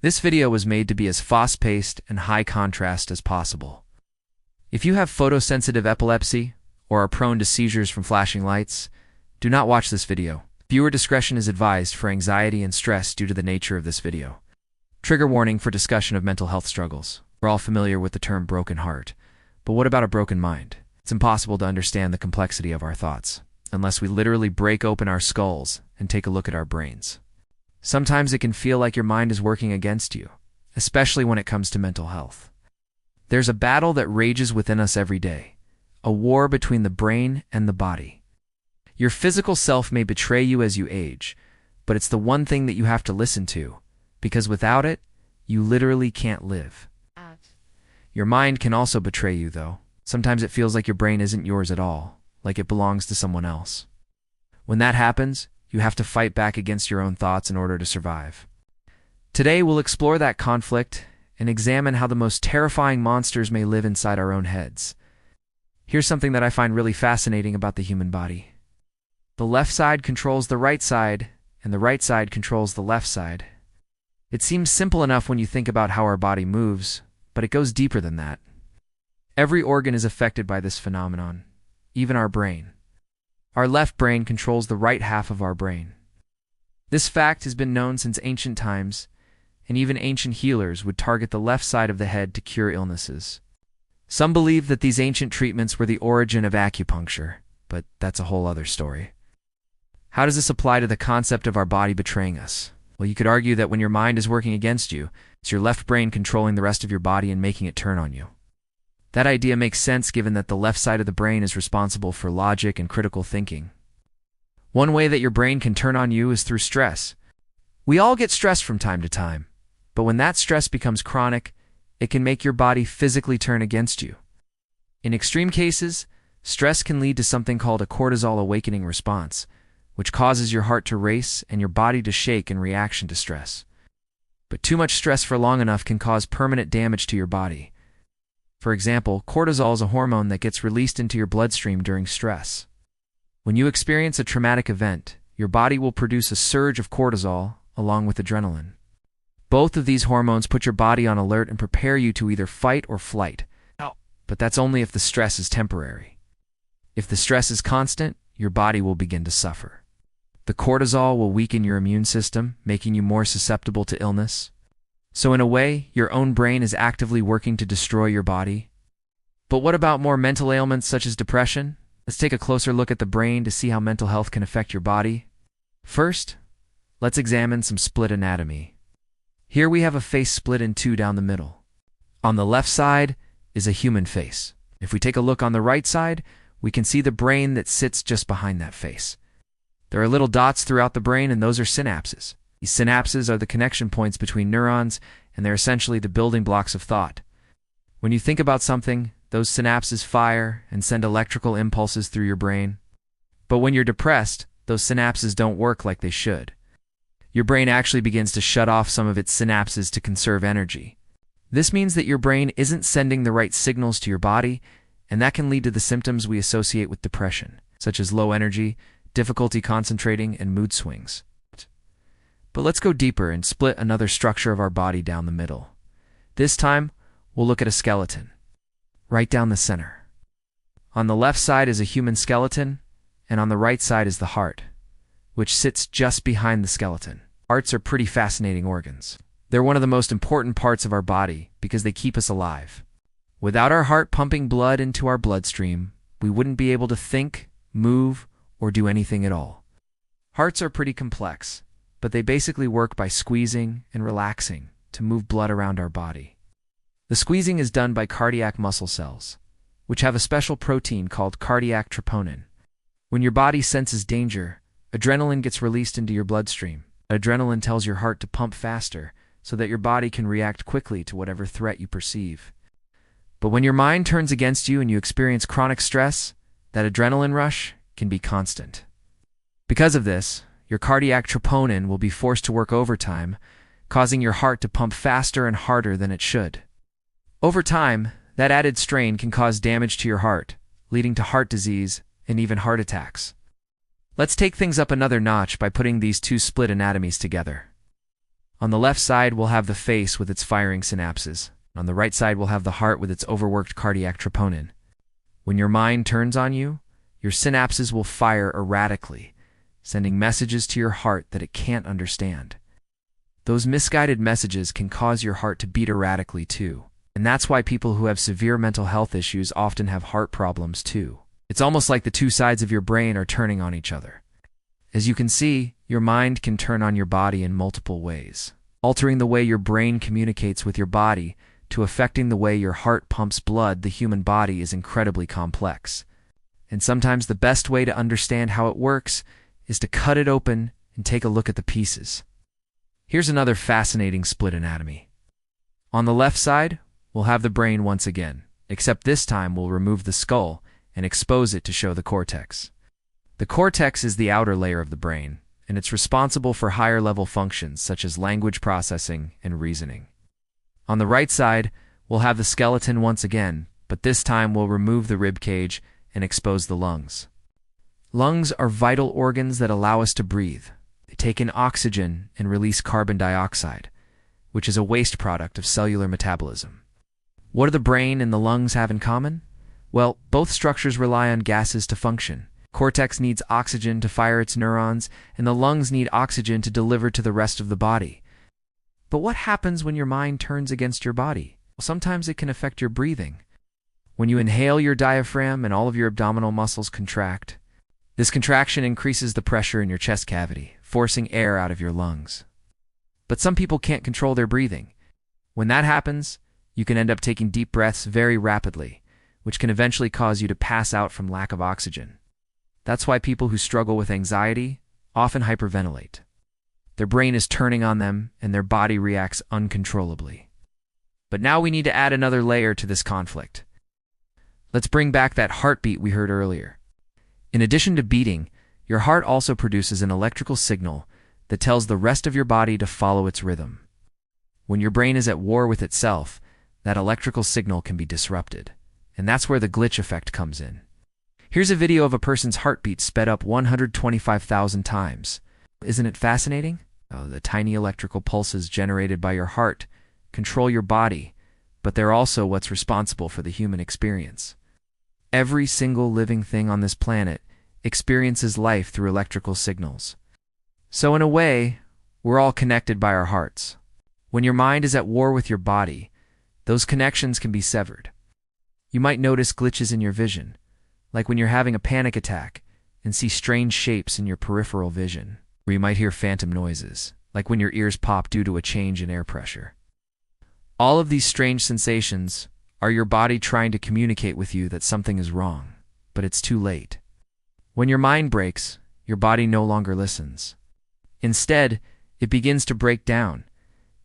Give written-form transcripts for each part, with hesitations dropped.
This video was made to be as fast-paced and high contrast as possible. If you have photosensitive epilepsy or are prone to seizures from flashing lights, do not watch this video. Viewer discretion is advised for anxiety and stress due to the nature of this video. Trigger warning for discussion of mental health struggles. We're all familiar with the term broken heart, but what about a broken mind? It's impossible to understand the complexity of our thoughts unless we literally break open our skulls and take a look at our brains. Sometimes it can feel like your mind is working against you, especially when it comes to mental health. There's a battle that rages within us every day, a war between the brain and the body. Your physical self may betray you as you age, but it's the one thing that you have to listen to, because without it, you literally can't live. Your mind can also betray you, though. Sometimes it feels like your brain isn't yours at all, like it belongs to someone else. When that happens, you have to fight back against your own thoughts in order to survive. Today, we'll explore that conflict and examine how the most terrifying monsters may live inside our own heads. Here's something that I find really fascinating about the human body. The left side controls the right side, and the right side controls the left side. It seems simple enough when you think about how our body moves, but it goes deeper than that. Every organ is affected by this phenomenon, even our brain. Our left brain controls the right half of our brain. This fact has been known since ancient times, and even ancient healers would target the left side of the head to cure illnesses. Some believe that these ancient treatments were the origin of acupuncture, but that's a whole other story. How does this apply to the concept of our body betraying us? Well, you could argue that when your mind is working against you, it's your left brain controlling the rest of your body and making it turn on you. That idea makes sense given that the left side of the brain is responsible for logic and critical thinking. One way that your brain can turn on you is through stress. We all get stressed from time to time, but when that stress becomes chronic, it can make your body physically turn against you. In extreme cases, stress can lead to something called a cortisol awakening response, which causes your heart to race and your body to shake in reaction to stress. But too much stress for long enough can cause permanent damage to your body. For example, cortisol is a hormone that gets released into your bloodstream during stress. When you experience a traumatic event, your body will produce a surge of cortisol along with adrenaline. Both of these hormones put your body on alert and prepare you to either fight or flight. But that's only if the stress is temporary. If the stress is constant, your body will begin to suffer. The cortisol will weaken your immune system, making you more susceptible to illness. So in a way, your own brain is actively working to destroy your body. But what about more mental ailments such as depression? Let's take a closer look at the brain to see how mental health can affect your body. First, let's examine some split anatomy. Here we have a face split in two down the middle. On the left side is a human face. If we take a look on the right side, we can see the brain that sits just behind that face. There are little dots throughout the brain, and those are synapses. These synapses are the connection points between neurons, and they're essentially the building blocks of thought. When you think about something, those synapses fire and send electrical impulses through your brain. But when you're depressed, those synapses don't work like they should. Your brain actually begins to shut off some of its synapses to conserve energy. This means that your brain isn't sending the right signals to your body, and that can lead to the symptoms we associate with depression, such as low energy, difficulty concentrating, and mood swings. But let's go deeper and split another structure of our body down the middle. This time, we'll look at a skeleton, right down the center. On the left side is a human skeleton, and on the right side is the heart, which sits just behind the skeleton. Hearts are pretty fascinating organs. They're one of the most important parts of our body because they keep us alive. Without our heart pumping blood into our bloodstream, we wouldn't be able to think, move, or do anything at all. Hearts are pretty complex, but they basically work by squeezing and relaxing to move blood around our body. The squeezing is done by cardiac muscle cells, which have a special protein called cardiac troponin. When your body senses danger, adrenaline gets released into your bloodstream. Adrenaline tells your heart to pump faster so that your body can react quickly to whatever threat you perceive. But when your mind turns against you and you experience chronic stress, that adrenaline rush can be constant. Because of this, your cardiac troponin will be forced to work overtime, causing your heart to pump faster and harder than it should. Over time, that added strain can cause damage to your heart, leading to heart disease and even heart attacks. Let's take things up another notch by putting these two split anatomies together. On the left side, we'll have the face with its firing synapses. On the right side, we'll have the heart with its overworked cardiac troponin. When your mind turns on you, your synapses will fire erratically, sending messages to your heart that it can't understand. Those misguided messages can cause your heart to beat erratically too. And that's why people who have severe mental health issues often have heart problems too. It's almost like the two sides of your brain are turning on each other. As you can see, your mind can turn on your body in multiple ways, altering the way your brain communicates with your body to affecting the way your heart pumps blood. The human body is incredibly complex. And sometimes the best way to understand how it works is to cut it open and take a look at the pieces. Here's another fascinating split anatomy. On the left side, we'll have the brain once again, except this time we'll remove the skull and expose it to show the cortex. The cortex is the outer layer of the brain, and it's responsible for higher-level functions such as language processing and reasoning. On the right side, we'll have the skeleton once again, but this time we'll remove the rib cage and expose the lungs. Lungs are vital organs that allow us to breathe. They take in oxygen and release carbon dioxide, which is a waste product of cellular metabolism. What do the brain and the lungs have in common? Well, both structures rely on gases to function. Cortex needs oxygen to fire its neurons, and the lungs need oxygen to deliver to the rest of the body. But what happens when your mind turns against your body? Well, sometimes it can affect your breathing. When you inhale, your diaphragm and all of your abdominal muscles contract. This contraction increases the pressure in your chest cavity, forcing air out of your lungs. But some people can't control their breathing. When that happens, you can end up taking deep breaths very rapidly, which can eventually cause you to pass out from lack of oxygen. That's why people who struggle with anxiety often hyperventilate. Their brain is turning on them, and their body reacts uncontrollably. But now we need to add another layer to this conflict. Let's bring back that heartbeat we heard earlier. In addition to beating, your heart also produces an electrical signal that tells the rest of your body to follow its rhythm. When your brain is at war with itself, that electrical signal can be disrupted. And that's where the glitch effect comes in. Here's a video of a person's heartbeat sped up 125,000 times. Isn't it fascinating? The tiny electrical pulses generated by your heart control your body, but they're also what's responsible for the human experience. Every single living thing on this planet experiences life through electrical signals. So in a way, we're all connected by our hearts. When your mind is at war with your body, those connections can be severed. You might notice glitches in your vision, like when you're having a panic attack and see strange shapes in your peripheral vision, or you might hear phantom noises, like when your ears pop due to a change in air pressure. All of these strange sensations are your body trying to communicate with you that something is wrong, but it's too late. When your mind breaks, your body no longer listens. Instead, it begins to break down,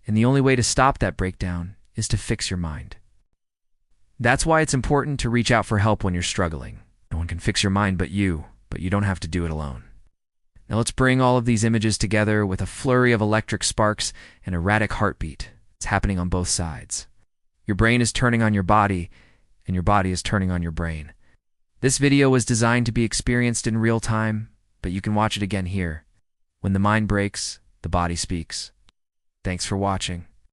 and the only way to stop that breakdown is to fix your mind. That's why it's important to reach out for help when you're struggling. No one can fix your mind but you don't have to do it alone. Now let's bring all of these images together with a flurry of electric sparks and erratic heartbeat. It's happening on both sides. Your brain is turning on your body, and your body is turning on your brain. This video was designed to be experienced in real time, but you can watch it again here. When the mind breaks, the body speaks. Thanks for watching.